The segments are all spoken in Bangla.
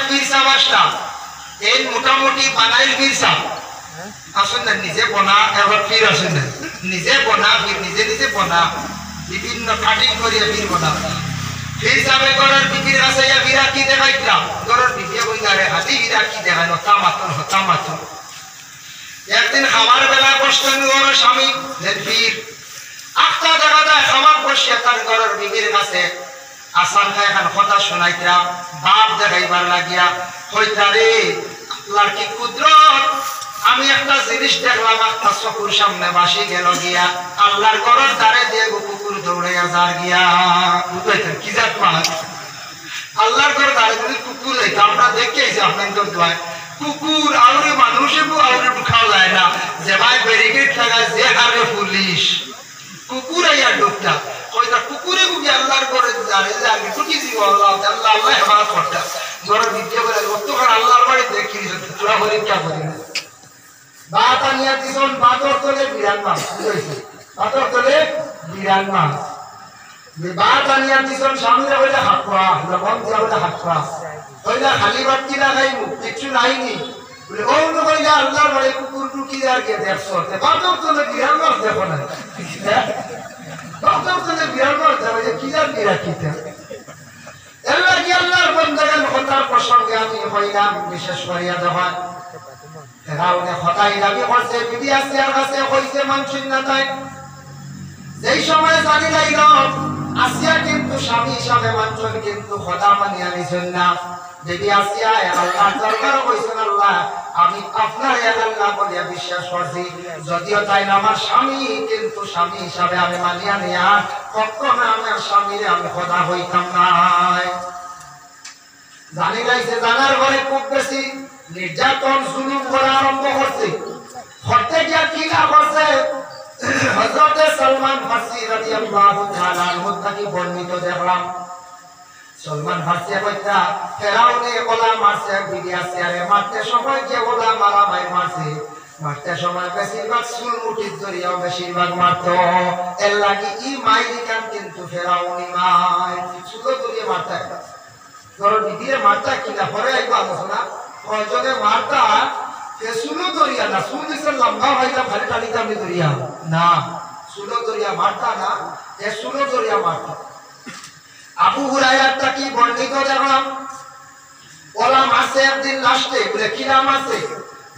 পীর সাহেব আসলা এই মোটামুটি বানাইল পীর সাহেব আসেন না নিজে বনা এবার পীর আসেন না নিজে বনা পীর নিজে নিজে বনা বিভিন্ন কাটিং করিয়া পীর বনা পীর সাহেব ঘরের বিপির কাছে বিরা কি দেখাইতাম ঘরের বিপিয়া বইলারে হাতি বিরা কি দেখায় নতা মাত্র একদিন খাবার বেলা বসতেন ঘরের স্বামী পীর আটটা দেখা যায় খাবার বসিয়া তার ঘরের বিপির কাছে আসান খায় এখন কথা শোনাইতাম বাপ দেখাইবার লাগিয়া হইতারে আল্লাহর কি কুদরত আমি একটা জিনিস দেখলাম একটা চকুর সামনে বাসি গেল গিয়া আল্লাহর ঘরের দ্বারে দিয়ে কুকুর দৌড়াইয়া যার গিয়া কি যাক মাছ আল্লাহর ঘর দ্বারে যদি কুকুর হইতো আমরা দেখেছি আপনাদের দোয়ায় কুকুর আউরে মানুষে আউরে খাওয়া যায় না যে ভাই ব্যারিকেড লাগায় যে হারে পুলিশ কুকুর আইয়া ঢুকতা ওইটা কুকুরে গুগে আল্লাহর ঘরে দাঁড়িয়ে যায় আমি টুকি দিব আল্লাহ আল্লাহ আল্লাহ হেফাজত করতাম ঘরের দ্বিতীয় করে অতক্ষণ আল্লাহর বাড়ি দেখি তোরা পরীক্ষা করি না বাত আনিয়া দিছন বাতর তলে বিরান মাছ বাতর তলে বিরান মাছ যে বাত আনিয়া দিছন সামনে হইলে হাঁটুয়া লবণ দিয়া হইলে হাঁটুয়া হইলে খালি বাটি লাগাই কিছু নাইনি বলে ও কইলে আল্লাহর বাড়ি কুকুর টুকি আর গিয়ে দেখছ বাতর তলে বিরান মাছ দেখো না বাতর তলে বিরান মাছ দেখো যে কি আর বিরা কিতে এল্লা কি আল্লাহর বন্দাগান কথার প্রসঙ্গে আমি হইলাম বিশেষ করিয়া যখন ফেরাউনে খোদাই দাবি করছে বিবি আসিয়ার কাছে কইছে মানুষ না তাই যেই সময় জানি লাইল আসিয়া কিন্তু স্বামী হিসাবে মানুষ কিন্তু খোদা মানিয়া নিছেন না বিবি আসিয়া আল্লাহর দরবারে কইছেন আল্লাহ আমি আপনার আল্লাহ বলিয়া বিশ্বাস করছি যদিও তাই না আমার স্বামী কিন্তু স্বামী হিসাবে আমি মানিয়া নিয়া কখনো আমার স্বামীরে আমি খোদা হইতাম না জানি লাইছে জানার ঘরে খুব বেশি নির্যাতন জুলুম করা আরম্ভ করছে করতে গিয়া কি না করছে হযরত সালমান ফারসি রাদিয়াল্লাহু তাআলা আনহু থেকে বর্ণিত দেখলাম সালমান ফারসি কইতা ফেরাউনে ওলা মারছে বিবি আসিয়ারে মারতে সময় যে ওলা মারামাই মারছে মারতে সময় বেশিরভাগ চুল মুঠির জড়িয়াও বেশিরভাগ মারতো এর লাগি ই মাইরি কান কিন্তু ফেরাউনি মাই চুল জড়িয়ে মারতে ধরো বিবিরে মারতা কিনা পরে আইব আলোচনা কয়জনে মারতা সুলো দরিয়া না সুল দিছে লম্বা হইলা ভারী টানিতে আমি দরিয়া না সুলো দরিয়া মারতা না এ সুলো দরিয়া মারতা আবু হুরায়রা কি বর্ণিত দেখলাম ওলা মাসে একদিন লাস্টে বলে কি নাম আছে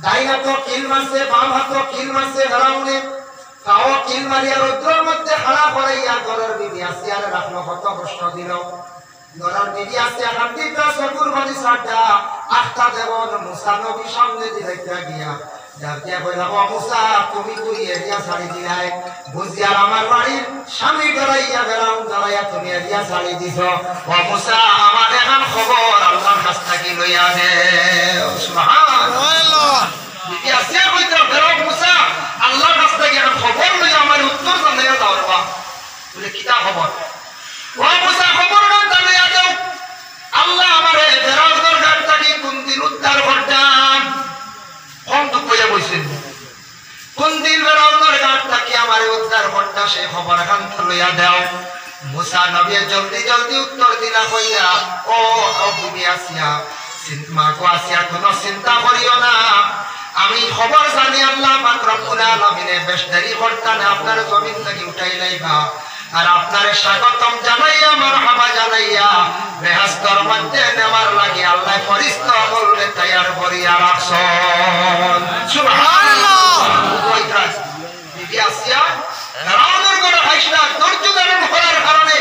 ডাইন হাত কিল মারছে বাম হাত কিল মারছে ফেরাউনে কাও কিল মারিয়া রৌদ্রের মধ্যে খাড়া করাইয়া ঘরের বিবি আসিয়ার রাখলো কত কষ্ট দিল ঘরের বিবি আসিয়া হাতিটা সকুর বাড়ি সাড্ডা আটটা দেবন মুসা নবী সামনে দিলাইতে গিয়া যাকে কইলা ও মুসা তুমি কই এরিয়া ছাড়ি দিলাই বুঝিয়ার আমার বাড়ির স্বামী ডরাইয়া ফেরাউন ডরাইয়া তুমি এরিয়া ছাড়ি দিছো ও মুসা আমার এখন খবর আল্লাহর কাছ থেকে লইয়া দে সুবহানাল্লাহ বিবি আসিয়া কইতা ফেরাউন মুসা আল্লাহর কাছ থেকে এখন খবর লইয়া আমার উত্তর জানাইয়া দাও বলে কিটা খবর ও মুসা খবর জানাইয়া দাও আল্লাহ আমারে ফেরাউনের ঘাট থেকে কোন দিন উদ্ধার করতাম কোন তো কইয়া বইছেন কোন দিন ফেরাউনের ঘাট থেকে আমারে উদ্ধার করতা সেই খবর এখন লইয়া দাও মুসা নবী জলদি জলদি উত্তর দিলা কইলা ও বিবি আসিয়া মা কো আসিয়া কোনো চিন্তা করিও না আমি খবর জানি আল্লাহ পাক রব্বুল আলামিন বেশ দেরি করতা না আপনার জমিন থেকে উঠাই লাইবা আর আপনারে স্বাগতম জানাইয়া মারহাবা জানাইয়া বেহেশতের মধ্যে নেওয়ার লাগি আল্লাহ ফেরেশতা বললে তৈয়ার করিয়া রাখছেন সুবহানাল্লাহ কইতা বিবি আসিয়া ফেরাউনের ঘরে হাসনা ধৈর্য ধারণ করার কারণে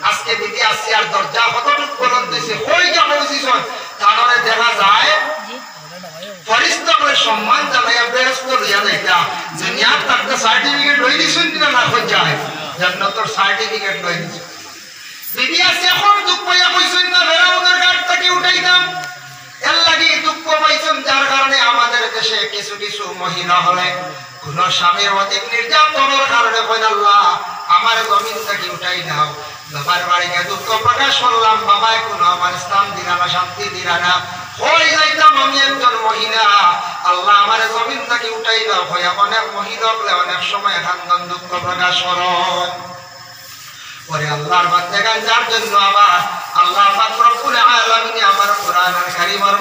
আজকে বিবি আসিয়ার দরজা কতটুকু বলন দিছে কই যা পৌঁছিছেন তাহলে দেখা যায় ফেরেশতা বলে সম্মান জানাইয়া বেহেশত লইয়া যাইতা দুনিয়ার তাকতে সার্টিফিকেট লই দিছেন কিনা না কই যায় জান্নাতের সার্টিফিকেট লই দিছে বিবি আসিয়া কোন দুঃখ পাইয়া কইছেন না ফেরাউনের ঘাট থেকে উঠাইতাম এর লাগি দুঃখ পাইছেন যার কারণে আমাদের দেশে কিছু কিছু মহিলা হলে কোন স্বামীর অধিক নির্যাতনের কারণে কইন আল্লাহ আমার জমিন থেকে উঠাই দাও বাবার বাড়িতে দুঃখ প্রকাশ করলাম বাবাই কোনো আমার স্থান দিলা না শান্তি দিলা না হই যাইতাম আমি একজন মহিলা আল্লাহ আমার জমিন থেকে উঠাই দাও হইয়া অনেক মহিলা বলে অনেক সময় খান্দন দুঃখ প্রকাশ করেন পরে আল্লাহর বান্দাগান যার জন্য আবার আল্লাহ পাক রব্বুল আলামিন আমার কোরআনুল কারীমের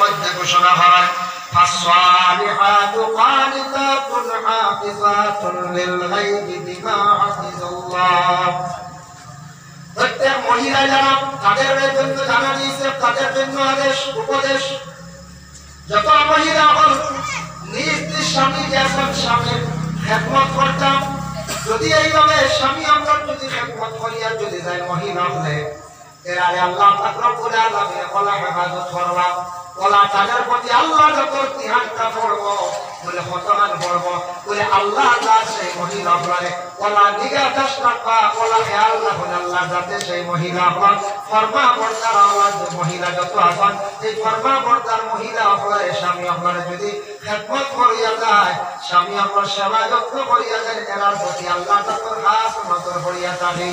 ঘোষণা করেন فالصالحات قانتات حافظات للغيب بما حفظ الله প্রত্যেক মহিলা যারা তাদের জন্য জানা দিয়েছে তাদের জন্য আদেশ উপদেশ যত মহিলা হল নিজ স্বামীকে এখন স্বামীর খেদমত করতাম যদি এইভাবে স্বামী আমরা যদি খেদমত করিয়া যদি যায় মহিলা হলে এর আগে আল্লাহ পাক রব্বুল আলামিন ওলা হেফাজত করবা ওলা তাদের প্রতি আল্লাহ যত ধ্যানটা করব বলে হতহান করব বলে আল্লাহ সেই মহিলা হলে ওলা নিগাহদাস রাখবা ওলা খেয়াল রাখুন আল্লাহ যাতে সেই মহিলা হল ফরমা বর্তার আওয়াজ মহিলা যত আছেন এই ফরমা বর্তার মহিলা হলে স্বামী আপনার যদি খেদমত করিয়া যায় স্বামী আপনার সেবা যত্ন করিয়া যায় এর প্রতি আল্লাহ যত খাস নজর করিয়া থাকে